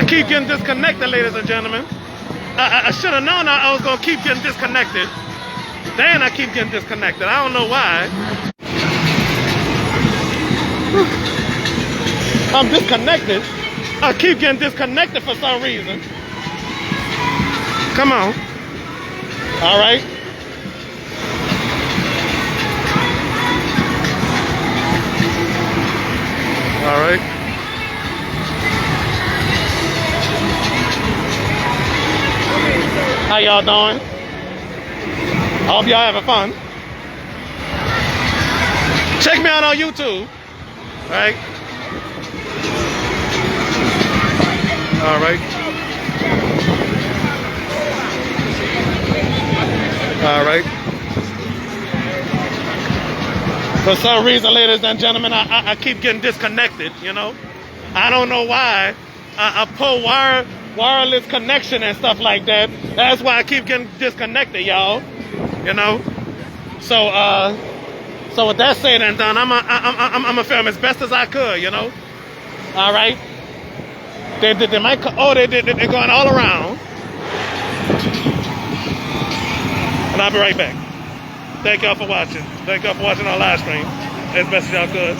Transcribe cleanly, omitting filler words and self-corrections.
keep getting disconnected, ladies and gentlemen. I should have known I was going to keep getting disconnected. Then I keep getting disconnected. I don't know why. I'm disconnected. I keep getting disconnected for some reason. Come on. All right. All right. How y'all doing? I hope y'all having fun. Check me out on YouTube. All right. All right. All right. For some reason, ladies and gentlemen, I keep getting disconnected, you know. I don't know why. I pull wireless connection and stuff like that. That's why I keep getting disconnected, y'all. You know. So with that said and done, I'm gonna film as best as I could, you know. All right. They might. They're going all around. And I'll be right back. Thank y'all for watching. Thank y'all for watching our live stream as best as y'all could.